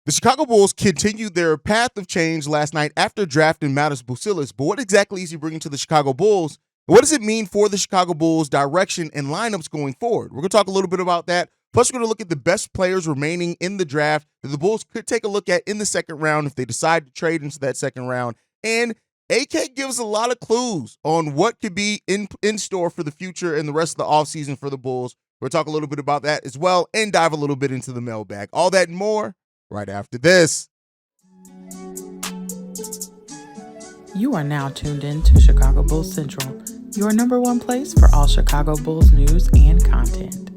The Chicago Bulls continued their path of change last night after drafting Matas Buzelis. But what exactly is he bringing to the Chicago Bulls? What does it mean for the Chicago Bulls' direction and lineups going forward? We're going to talk a little bit about that. Plus, we're going to look at the best players remaining in the draft that the Bulls could take a look at in the second round if they decide to trade into that second round. And AK gives a lot of clues on what could be in store for the future and the rest of the offseason for the Bulls. We'll talk a little bit about that as well and dive a little bit into the mailbag. All that and more right after this. You are now tuned in to Chicago Bulls Central, your number one place for all Chicago Bulls news and content.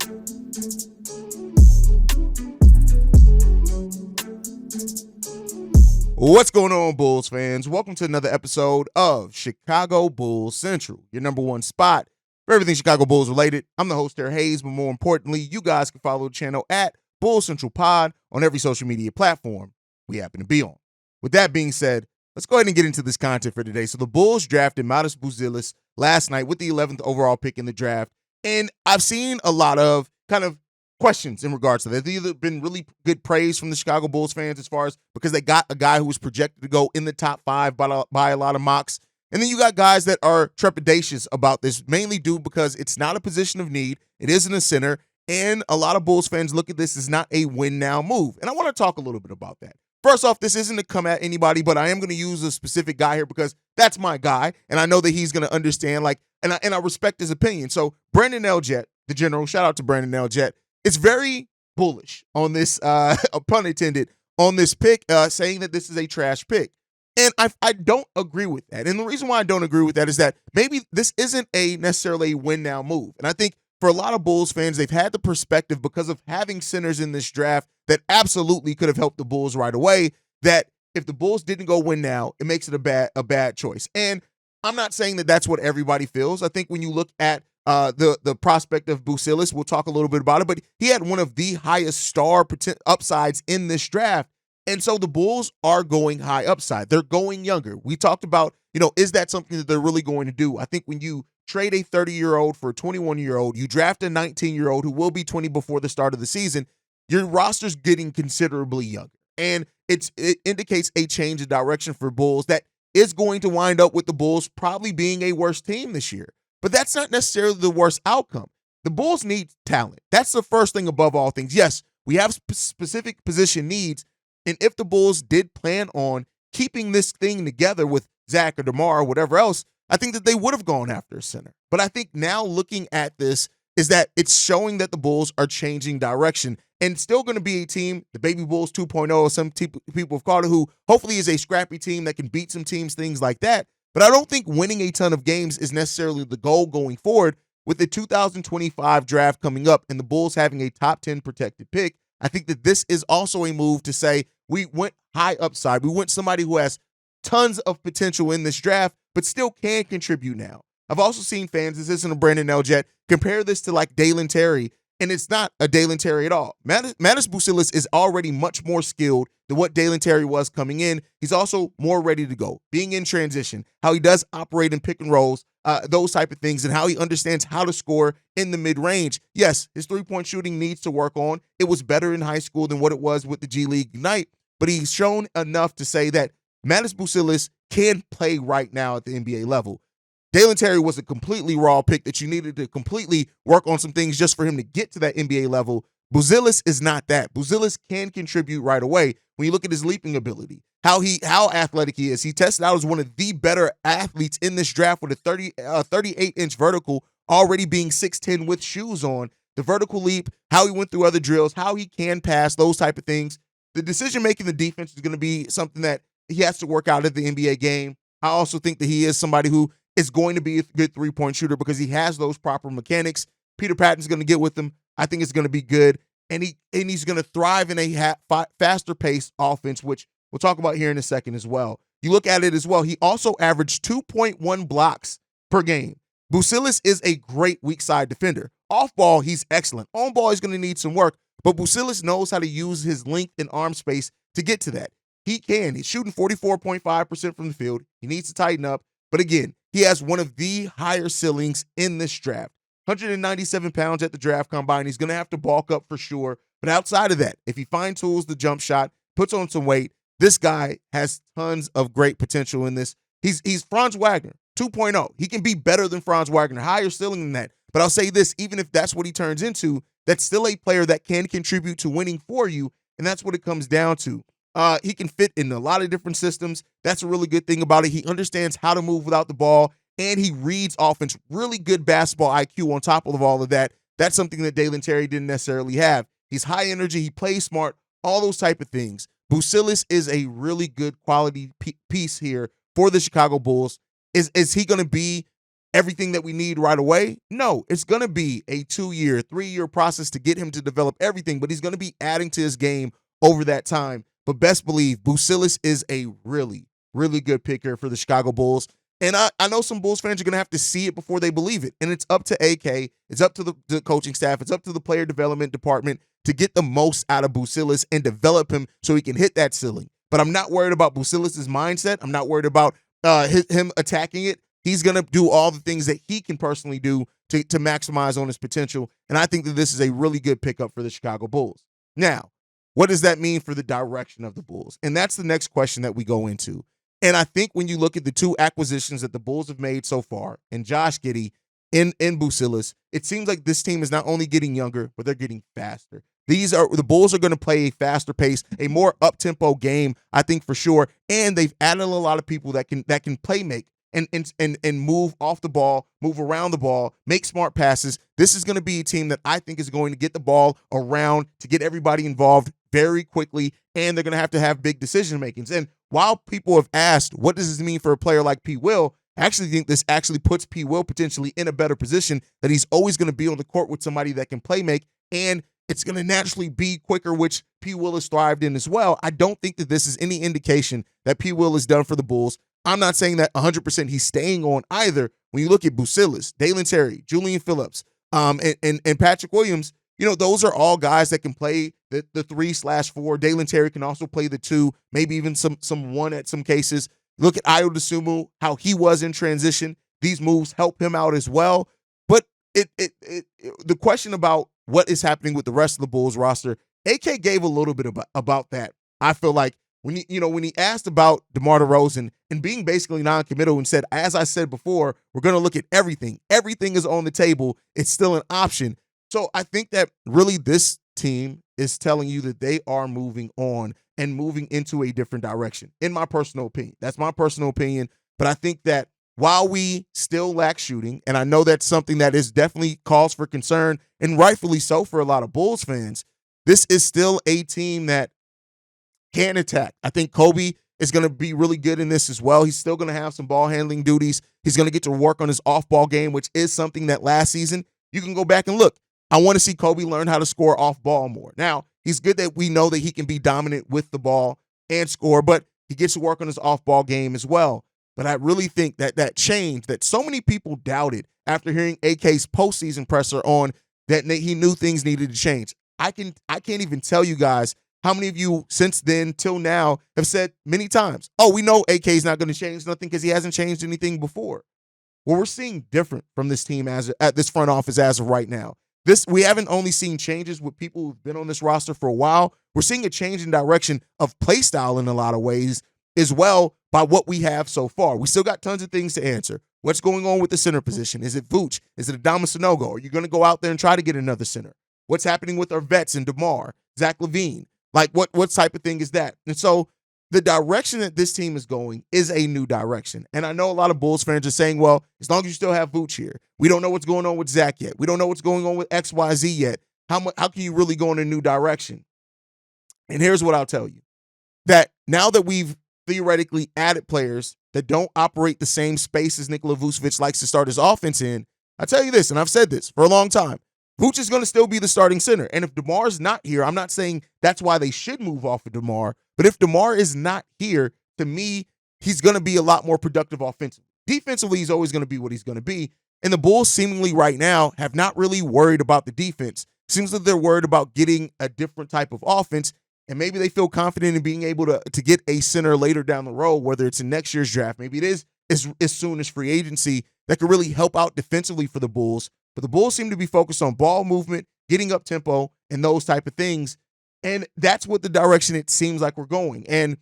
What's going on, Bulls fans? Welcome to another episode of Chicago Bulls Central, your number one spot for everything Chicago Bulls related. I'm the host there, Haize, but more importantly, you guys can follow the channel at Bulls Central Pod on every social media platform we happen to be on. With that being said, let's go ahead and get into this content for today. So the Bulls drafted Matas Buzelis last night with the 11th overall pick in the draft, and I've seen a lot of kind of questions in regards to that. There's either been really good praise from the Chicago Bulls fans as far as because they got a guy who was projected to go in the top 5 by a lot of mocks, and then you got guys that are trepidatious about this, mainly due because it's not a position of need. It isn't a center. And a lot of Bulls fans look at this as not a win-now move. And I want to talk a little bit about that. First off, this isn't to come at anybody, but I am going to use a specific guy here because that's my guy, and I know that he's going to understand, and I respect his opinion. So Brandon L. Jett, the general, shout out to Brandon L. Jett, is very bullish on this, pun intended, on this pick, saying that this is a trash pick. And I don't agree with that. And the reason why I don't agree with that is that maybe this isn't necessarily a win-now move. And I think for a lot of Bulls fans, they've had the perspective because of having centers in this draft that absolutely could have helped the Bulls right away, that if the Bulls didn't go win now, it makes it a bad choice. And I'm not saying that that's what everybody feels. I think when you look at the prospect of Buzelis, we'll talk a little bit about it, but he had one of the highest star upsides in this draft. And so the Bulls are going high upside. They're going younger. We talked about, is that something that they're really going to do? I think when you trade a 30-year-old for a 21-year-old, you draft a 19-year-old who will be 20 before the start of the season, your roster's getting considerably younger. And it indicates a change of direction for Bulls that is going to wind up with the Bulls probably being a worse team this year. But that's not necessarily the worst outcome. The Bulls need talent. That's the first thing above all things. Yes, we have specific position needs, and if the Bulls did plan on keeping this thing together with Zach or DeMar or whatever else, I think that they would have gone after a center. But I think now looking at this is that it's showing that the Bulls are changing direction and still going to be a team, the Baby Bulls 2.0, some people have called it, who hopefully is a scrappy team that can beat some teams, things like that. But I don't think winning a ton of games is necessarily the goal going forward. With the 2025 draft coming up and the Bulls having a top 10 protected pick, I think that this is also a move to say we went high upside. We went somebody who has tons of potential in this draft, but still can contribute now. I've also seen fans, this isn't a Brandon L. Jett, compare this to like Dalen Terry, and it's not a Dalen Terry at all. Matas Buzelis is already much more skilled than what Dalen Terry was coming in. He's also more ready to go, being in transition, how he does operate in pick and rolls, those type of things, and how he understands how to score in the mid-range. Yes, his three-point shooting needs to work on. It was better in high school than what it was with the G League Ignite, but he's shown enough to say that Matas Buzelis can play right now at the NBA level. Dalen Terry was a completely raw pick that you needed to completely work on some things just for him to get to that NBA level. Buzelis is not that. Buzelis can contribute right away. When you look at his leaping ability, how athletic he is, he tested out as one of the better athletes in this draft with a 38-inch vertical, already being 6'10" with shoes on. The vertical leap, how he went through other drills, how he can pass, those type of things. The decision-making, the defense is going to be something that he has to work out at the NBA game. I also think that he is somebody who is going to be a good three-point shooter because he has those proper mechanics. Peter Patton's going to get with him. I think it's going to be good. And he's going to thrive in a faster-paced offense, which we'll talk about here in a second as well. You look at it as well. He also averaged 2.1 blocks per game. Buzelis is a great weak side defender. Off ball, he's excellent. On ball, he's going to need some work. But Buzelis knows how to use his length and arm space to get to that. He can. He's shooting 44.5% from the field. He needs to tighten up. But again, he has one of the higher ceilings in this draft. 197 pounds at the draft combine. He's going to have to bulk up for sure. But outside of that, if he fine-tunes the jump shot, puts on some weight. This guy has tons of great potential in this. He's Franz Wagner 2.0. He can be better than Franz Wagner, higher ceiling than that. But I'll say this, even if that's what he turns into, that's still a player that can contribute to winning for you, and that's what it comes down to. He can fit in a lot of different systems. That's a really good thing about it. He understands how to move without the ball, and he reads offense. Really good basketball IQ on top of all of that. That's something that Dalen Terry didn't necessarily have. He's high energy. He plays smart, all those type of things. Buzelis is a really good quality piece here for the Chicago Bulls. Is he going to be everything that we need right away? No, it's going to be a 2-year, 3-year process to get him to develop everything, but he's going to be adding to his game over that time. But best believe Buzelis is a really, really good picker for the Chicago Bulls. And I know some Bulls fans are going to have to see it before they believe it. And it's up to AK. It's up to the coaching staff. It's up to the player development department to get the most out of Buzelis and develop him so he can hit that ceiling. But I'm not worried about Buzelis' mindset. I'm not worried about him attacking it. He's going to do all the things that he can personally do to maximize on his potential. And I think that this is a really good pickup for the Chicago Bulls. Now, what does that mean for the direction of the Bulls? And that's the next question that we go into. And I think when you look at the two acquisitions that the Bulls have made so far, and Josh Giddey in Buzelis, it seems like this team is not only getting younger, but they're getting faster. The Bulls are going to play a faster pace, a more up-tempo game, I think for sure. And they've added a lot of people that can play make and move off the ball, move around the ball, make smart passes. This is going to be a team that I think is going to get the ball around to get everybody involved very quickly, and they're going to have big decision makings. And while people have asked, what does this mean for a player like P. Will? I actually think this actually puts P. Will potentially in a better position, that he's always going to be on the court with somebody that can play make, and it's going to naturally be quicker, which P. Will has thrived in as well. I don't think that this is any indication that P. Will is done for the Bulls. I'm not saying that 100% he's staying on either. When you look at Buzelis, Dalen Terry, Julian Phillips, and Patrick Williams, those are all guys that can play the 3/4. Dalen Terry can also play the 2, maybe even some 1 at some cases. Look at Ayo Dosunmu, how he was in transition. These moves help him out as well. But the question about what is happening with the rest of the Bulls roster, AK gave a little bit about that. I feel like when he asked about DeMar DeRozan and being basically non-committal and said, as I said before, we're going to look at everything. Everything is on the table. It's still an option. So I think that really this team is telling you that they are moving on and moving into a different direction, in my personal opinion. That's my personal opinion. But I think that while we still lack shooting, and I know that's something that is definitely cause for concern, and rightfully so for a lot of Bulls fans, this is still a team that can attack. I think Kobe is going to be really good in this as well. He's still going to have some ball handling duties. He's going to get to work on his off-ball game, which is something that last season, you can go back and look. I want to see Kobe learn how to score off ball more. Now, he's good that we know that he can be dominant with the ball and score, but he gets to work on his off ball game as well. But I really think that change that so many people doubted after hearing AK's postseason presser on that he knew things needed to change. I can't even tell you guys how many of you since then till now have said many times, oh, we know AK's not going to change nothing because he hasn't changed anything before. Well, we're seeing different from this team at this front office as of right now. We haven't only seen changes with people who've been on this roster for a while. We're seeing a change in direction of play style in a lot of ways as well by what we have so far. We still got tons of things to answer. What's going on with the center position? Is it Vooch? Is it Adama Sanogo? Are you going to go out there and try to get another center? What's happening with our vets and DeMar, Zach LaVine? Like what type of thing is that? And so the direction that this team is going is a new direction. And I know a lot of Bulls fans are saying, well, as long as you still have Vooch here, we don't know what's going on with Zach yet. We don't know what's going on with XYZ yet. How can you really go in a new direction? And here's what I'll tell you. That now that we've theoretically added players that don't operate the same space as Nikola Vucevic likes to start his offense in, I tell you this, and I've said this for a long time, Vooch is going to still be the starting center. And if DeMar's not here, I'm not saying that's why they should move off of DeMar, but if DeMar is not here, to me, he's going to be a lot more productive offensively. Defensively, he's always going to be what he's going to be. And the Bulls seemingly right now have not really worried about the defense. Seems that they're worried about getting a different type of offense, and maybe they feel confident in being able to get a center later down the road, whether it's in next year's draft. Maybe it is as soon as free agency that could really help out defensively for the Bulls. But the Bulls seem to be focused on ball movement, getting up tempo, and those type of things. And that's what the direction it seems like we're going. And,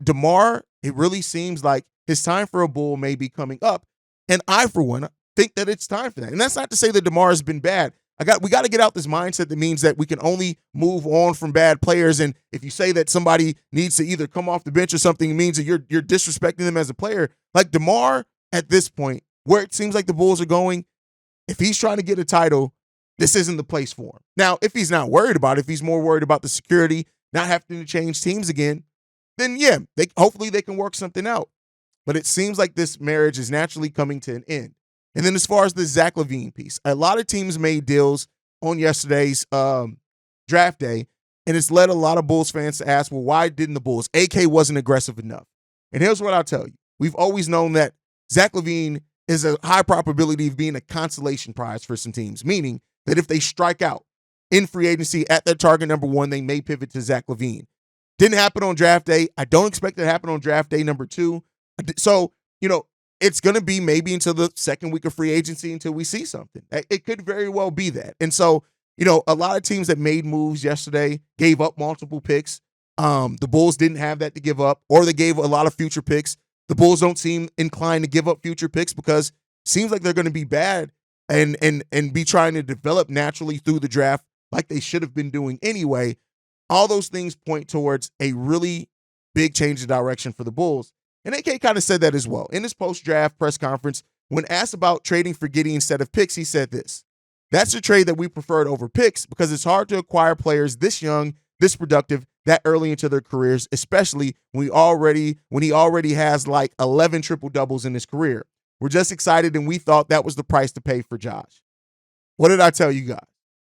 DeMar, it really seems like his time for a Bull may be coming up. And I, for one, think that it's time for that. And that's not to say that DeMar has been bad. We got to get out this mindset that means that we can only move on from bad players. And if you say that somebody needs to either come off the bench or something, it means that you're disrespecting them as a player. Like DeMar, at this point, where it seems like the Bulls are going, if he's trying to get a title, this isn't the place for him. Now, if he's not worried about it, if he's more worried about the security, not having to change teams again, then yeah, hopefully they can work something out. But it seems like this marriage is naturally coming to an end. And then as far as the Zach LaVine piece, a lot of teams made deals on yesterday's draft day, and it's led a lot of Bulls fans to ask, well, why didn't the Bulls? AK wasn't aggressive enough. And here's what I'll tell you. We've always known that Zach LaVine is a high probability of being a consolation prize for some teams, meaning that if they strike out in free agency at their target number 1, they may pivot to Zach LaVine. Didn't happen on draft day. I don't expect it to happen on draft day number 2. So, it's going to be maybe until the second week of free agency until we see something. It could very well be that. And so, a lot of teams that made moves yesterday gave up multiple picks. The Bulls didn't have that to give up, or they gave a lot of future picks. The Bulls don't seem inclined to give up future picks because it seems like they're going to be bad and be trying to develop naturally through the draft like they should have been doing anyway. All those things point towards a really big change of direction for the Bulls. And AK kind of said that as well. In his post-draft press conference, when asked about trading for Giddey instead of picks, he said this: "That's a trade that we preferred over picks because it's hard to acquire players this young, this productive, that early into their careers, especially when he already has like 11 triple-doubles in his career. We're just excited, and we thought that was the price to pay for Josh." What did I tell you guys?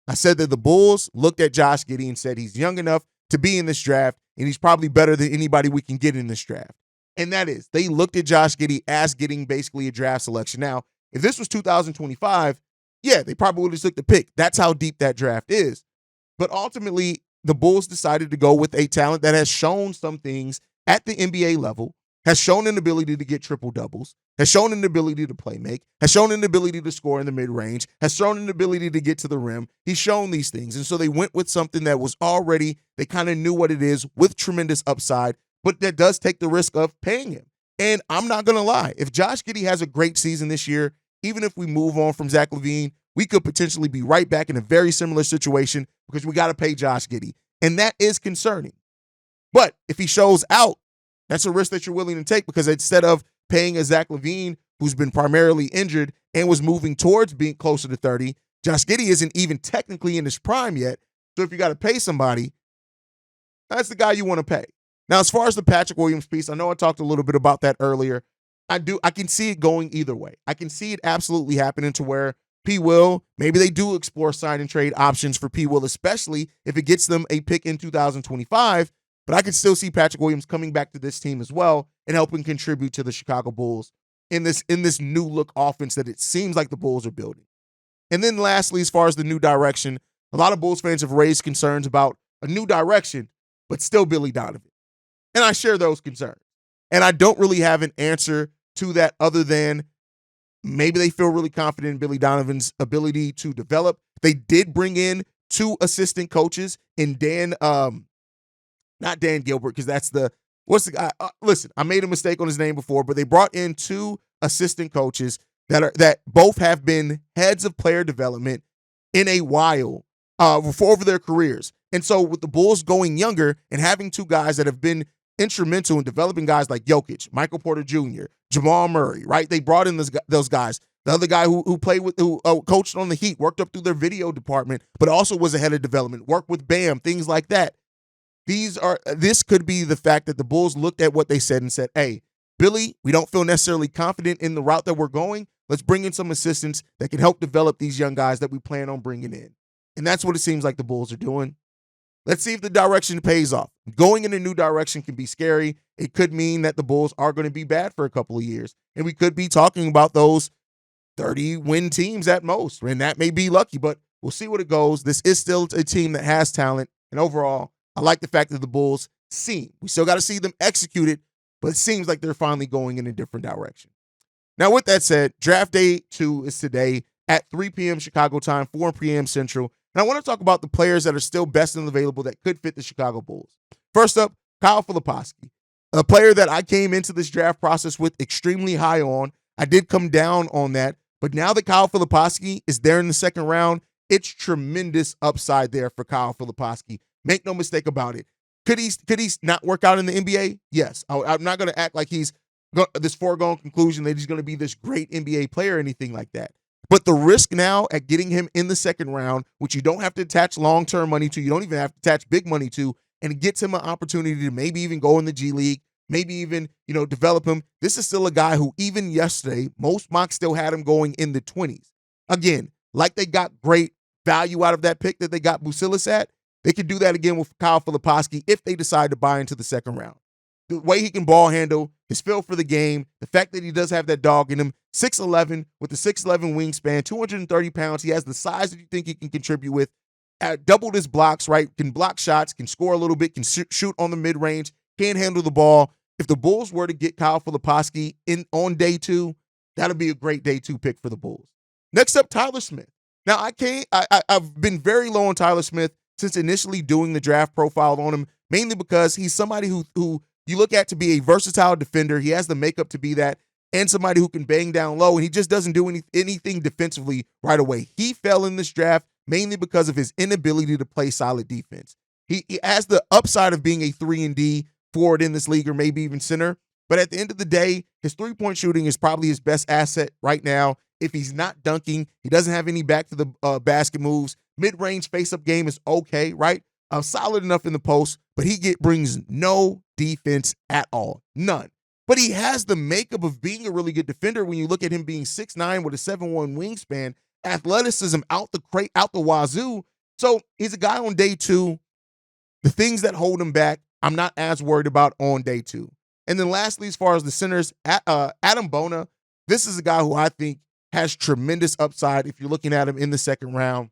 I said that the Bulls looked at Josh Giddey and said he's young enough to be in this draft, and he's probably better than anybody we can get in this draft. And that is, they looked at Josh Giddey as getting basically a draft selection. Now, if this was 2025, yeah, they probably would have took the pick. That's how deep that draft is. But ultimately, the Bulls decided to go with a talent that has shown some things at the NBA level, has shown an ability to get triple-doubles, has shown an ability to play make, has shown an ability to score in the mid-range, has shown an ability to get to the rim. He's shown these things. And so they went with something that was already, they kind of knew what it is, with tremendous upside, but that does take the risk of paying him. And I'm not going to lie. If Josh Giddey has a great season this year, even if we move on from Zach LaVine, we could potentially be right back in a very similar situation because we got to pay Josh Giddey. And that is concerning. But if he shows out, that's a risk that you're willing to take, because instead of paying a Zach LaVine, who's been primarily injured and was moving towards being closer to 30, Josh Giddey isn't even technically in his prime yet. So if you got to pay somebody, that's the guy you want to pay. Now, as far as the Patrick Williams piece, I know I talked a little bit about that earlier. I can see it going either way. I can see it absolutely happening to where P. Will, maybe they do explore sign and trade options for P. Will, especially if it gets them a pick in 2025. But I could still see Patrick Williams coming back to this team as well and helping contribute to the Chicago Bulls in this new look offense that it seems like the Bulls are building. And then lastly, as far as the new direction, a lot of Bulls fans have raised concerns about a new direction, but still Billy Donovan. And I share those concerns. And I don't really have an answer to that other than maybe they feel really confident in Billy Donovan's ability to develop. They did bring in 2 assistant coaches in not Dan Gilbert, because that's what's the guy? Listen, I made a mistake on his name before, but they brought in 2 assistant coaches that both have been heads of player development in a while for over their careers. And so with the Bulls going younger and having 2 guys that have been instrumental in developing guys like Jokic, Michael Porter Jr., Jamal Murray, right? They brought in those guys. The other guy who coached on the Heat, worked up through their video department, but also was a head of development, worked with Bam, things like that. This could be the fact that the Bulls looked at what they said and said, hey, Billy, we don't feel necessarily confident in the route that we're going. Let's bring in some assistants that can help develop these young guys that we plan on bringing in. And that's what it seems like the Bulls are doing. Let's see if the direction pays off. Going in a new direction can be scary. It could mean that the Bulls are going to be bad for a couple of years. And we could be talking about those 30-win teams at most. And that may be lucky, but we'll see what it goes. This is still a team that has talent. And overall, I like the fact that the Bulls we still got to see them execute it, but it seems like they're finally going in a different direction. Now, with that said, draft day 2 is today at 3 p.m. Chicago time, 4 p.m. Central. And I want to talk about the players that are still best and available that could fit the Chicago Bulls. First up, Kyle Filipowski, a player that I came into this draft process with extremely high on. I did come down on that, but now that Kyle Filipowski is there in the second round, it's tremendous upside there for Kyle Filipowski. Make no mistake about it. Could he not work out in the NBA? Yes. I'm not going to act like he's this foregone conclusion that he's going to be this great NBA player or anything like that. But the risk now at getting him in the second round, which you don't have to attach long-term money to, you don't even have to attach big money to, and it gets him an opportunity to maybe even go in the G League, maybe even, develop him. This is still a guy who even yesterday, most mocks still had him going in the 20s. Again, like they got great value out of that pick that they got Buzelis at, they could do that again with Kyle Filipowski if they decide to buy into the second round. The way he can ball handle, his feel for the game, the fact that he does have that dog in him, 6'11", with a 6'11" wingspan, 230 pounds. He has the size that you think he can contribute with. Doubled his blocks, right? Can block shots, can score a little bit, can shoot on the mid-range, can handle the ball. If the Bulls were to get Kyle Filipowski on day 2, that'll be a great day 2 pick for the Bulls. Next up, Tyler Smith. Now, I've been very low on Tyler Smith since initially doing the draft profile on him, mainly because he's somebody who you look at to be a versatile defender. He has the makeup to be that, and somebody who can bang down low, and he just doesn't do anything defensively right away. He fell in this draft mainly because of his inability to play solid defense. He has the upside of being a 3-and-D forward in this league, or maybe even center, but at the end of the day, his three-point shooting is probably his best asset right now. If he's not dunking, he doesn't have any back to the basket moves. Mid-range face-up game is okay, right? Solid enough in the post, but he brings no defense at all. None. But he has the makeup of being a really good defender when you look at him being 6'9" with a 7'1" wingspan, athleticism out the wazoo. So he's a guy on day 2. The things that hold him back, I'm not as worried about on day 2. And then lastly, as far as the centers, Adam Bona, this is a guy who I think has tremendous upside if you're looking at him in the second round.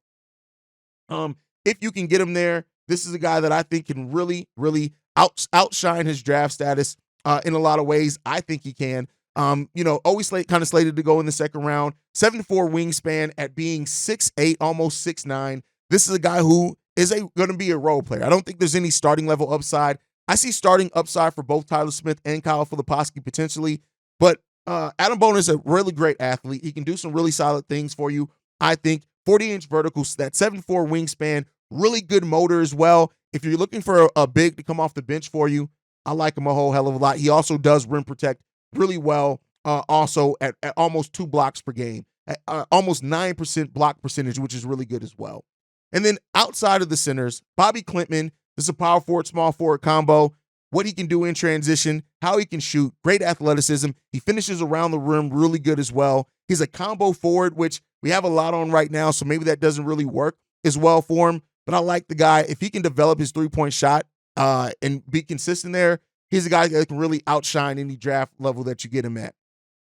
If you can get him there, this is a guy that I think can really, really outshine his draft status in a lot of ways. I think he can. Always kind of slated to go in the second round. 7'4" wingspan at being 6'8", almost 6'9". This is a guy who is going to be a role player. I don't think there's any starting level upside. I see starting upside for both Tyler Smith and Kyle Filipowski potentially, but Adam Bona is a really great athlete. He can do some really solid things for you. I think 40-inch verticals, that 7'4" wingspan, really good motor as well. If you're looking for a big to come off the bench for you, I like him a whole hell of a lot. He also does rim protect really well, also at almost 2 blocks per game, at almost 9% block percentage, which is really good as well. And then outside of the centers, Bobby Klintman, this is a power forward, small forward combo. What he can do in transition, how he can shoot, great athleticism. He finishes around the rim really good as well. He's a combo forward, which we have a lot on right now, so maybe that doesn't really work as well for him. But I like the guy. If he can develop his three-point shot and be consistent there, he's a guy that can really outshine any draft level that you get him at.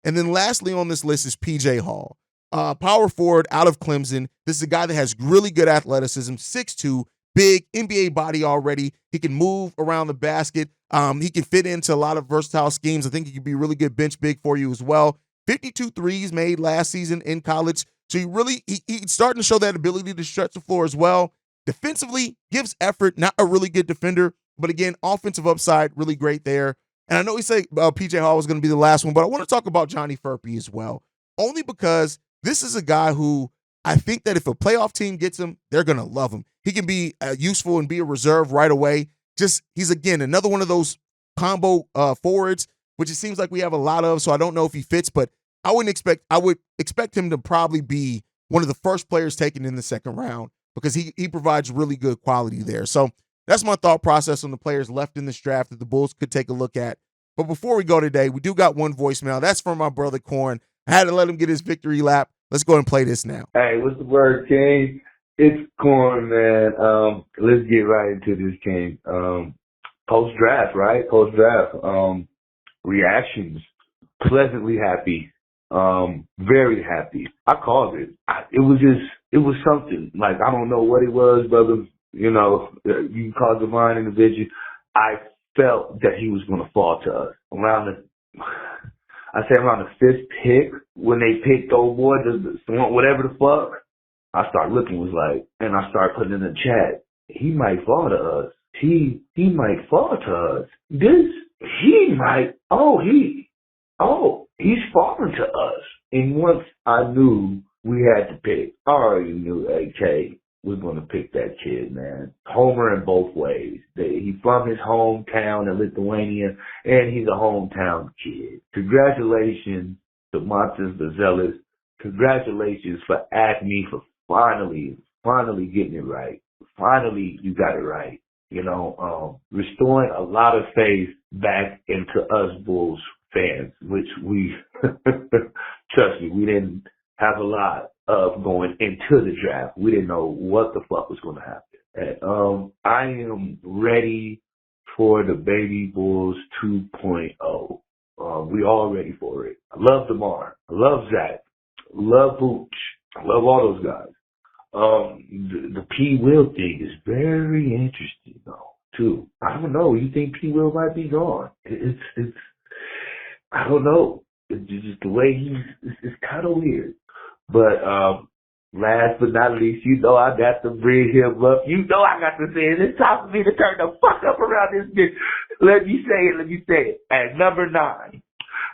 And then lastly on this list is P.J. Hall. Power forward out of Clemson. This is a guy that has really good athleticism, 6'2", big, NBA body already. He can move around the basket. He can fit into a lot of versatile schemes. I think he could be a really good bench big for you as well. 52 threes made last season in college. So he's starting to show that ability to stretch the floor as well. Defensively, gives effort, not a really good defender, but again, offensive upside, really great there. And I know he said P.J. Hall was going to be the last one, but I want to talk about Johnny Furphy as well, only because this is a guy who I think that if a playoff team gets him, they're going to love him. He can be useful and be a reserve right away. He's, again, another one of those combo forwards, which it seems like we have a lot of, so I don't know if he fits, but I would expect him to probably be one of the first players taken in the second round because he provides really good quality there. So that's my thought process on the players left in this draft that the Bulls could take a look at. But before we go today, we do got one voicemail. That's from my brother Corn. I had to let him get his victory lap. Let's go ahead and play this now. Hey, what's the word, King? It's Corn, man. Let's get right into this, King. Post-draft, right? Post-draft. Reactions. Pleasantly happy. Very happy. I called it. It was something. Like, I don't know what it was, brother. You know, you can call divine intervention. I felt that he was going to fall to us around the 5th pick when they picked old boy, whatever the fuck. I start looking, was like, and I start putting in the chat, he might fall to us. He might fall to us. He's falling to us. And once I knew we had to pick, I already knew AK was going to pick that kid, man. Homer in both ways. He's from his hometown in Lithuania, and he's a hometown kid. Congratulations to Matas Buzelis. Congratulations for Acme for finally getting it right. Finally, you got it right. Restoring a lot of faith back into us Bulls fans, which we, trust me, we didn't have a lot of going into the draft. We didn't know what the fuck was going to happen. And, I am ready for the Baby Bulls 2.0. We all ready for it. I love DeMar. I love Zach. I love Booch. I love all those guys. The P. Will thing is very interesting though, too. I don't know. You think P. Will might be gone? It's I don't know. It's just the way it's kind of weird. But, last but not least, I got to bring him up. I got to say it. It's time for me to turn the fuck up around this bitch. Let me say it. At number 9,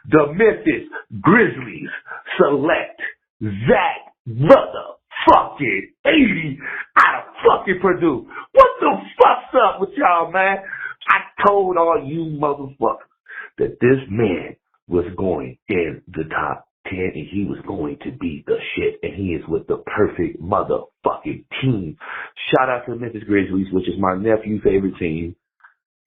the Memphis Grizzlies select Zach motherfucking 80 out of fucking Purdue. What the fuck's up with y'all, man? I told all you motherfuckers that this man was going in the top 10 and he was going to be the shit, and he is with the perfect motherfucking team. Shout out to the Memphis Grizzlies, which is my nephew's favorite team.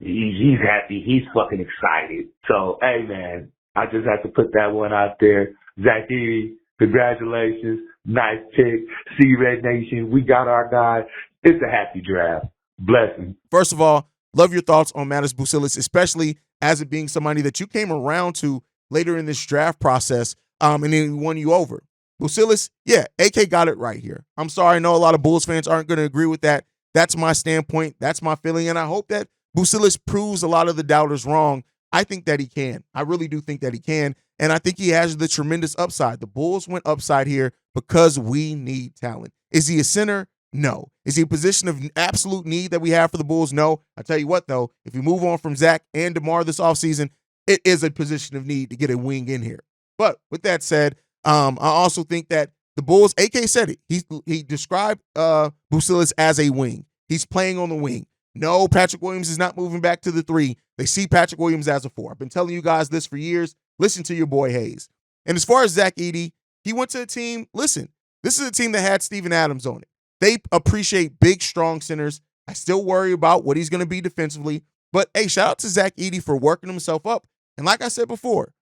He's happy. He's fucking excited. So, hey, man, I just have to put that one out there. Zach Edey, congratulations. Nice pick. See Red Nation. We got our guy. It's a happy draft. Blessings. First of all, love your thoughts on Matas Buzelis, especially as it being somebody that you came around to later in this draft process, and then he won you over. Buzelis, yeah, AK got it right here. I'm sorry, I know a lot of Bulls fans aren't going to agree with that. That's my standpoint. That's my feeling, and I hope that Buzelis proves a lot of the doubters wrong. I think that he can. I really do think that he can, and I think he has the tremendous upside. The Bulls went upside here because we need talent. Is he a center? No. Is he a position of absolute need that we have for the Bulls? No. I tell you what, though, if you move on from Zach and DeMar this offseason, it is a position of need to get a wing in here. But with that said, I also think that the Bulls, AK said it. He described Buzelis as a wing. He's playing on the wing. No, Patrick Williams is not moving back to the 3. They see Patrick Williams as a 4. I've been telling you guys this for years. Listen to your boy Haize. And as far as Zach Edey, he went to a team, listen, this is a team that had Steven Adams on it. They appreciate big, strong centers. I still worry about what he's going to be defensively. But, hey, shout out to Zach Edey for working himself up. And like I said before,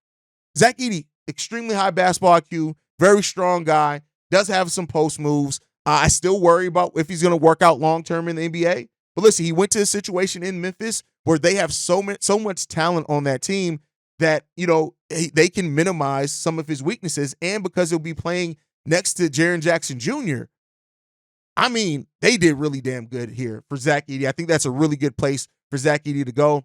Zach Edey, extremely high basketball IQ, very strong guy, does have some post moves. I still worry about if he's going to work out long-term in the NBA. But listen, he went to a situation in Memphis where they have so much talent on that team that, they can minimize some of his weaknesses. And because he'll be playing next to Jaren Jackson Jr., I mean, they did really damn good here for Zach Edey. I think that's a really good place for Zach Edey to go,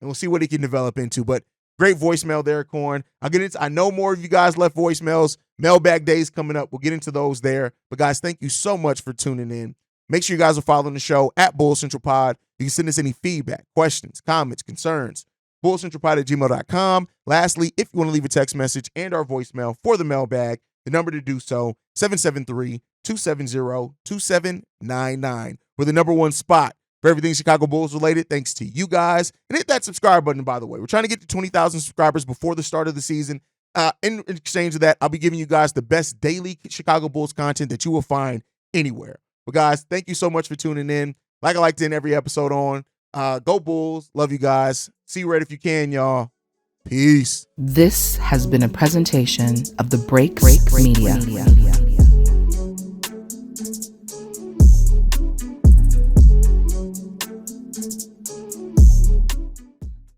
and we'll see what he can develop into. But great voicemail there, Corn. I know more of you guys left voicemails. Mailbag days coming up. We'll get into those there. But, guys, thank you so much for tuning in. Make sure you guys are following the show at Bulls Central Pod. You can send us any feedback, questions, comments, concerns, bullscentralpod@gmail.com. Lastly, if you want to leave a text message and our voicemail for the mailbag, the number to do so, 773-270-2799. We're the number one spot for everything Chicago Bulls related, thanks to you guys. And hit that subscribe button, by the way. We're trying to get to 20,000 subscribers before the start of the season. In exchange of that, I'll be giving you guys the best daily Chicago Bulls content that you will find anywhere. But, guys, thank you so much for tuning in. Like I like to end every episode on, go Bulls. Love you guys. See you right if you can, y'all. Peace. This has been a presentation of the Break Media.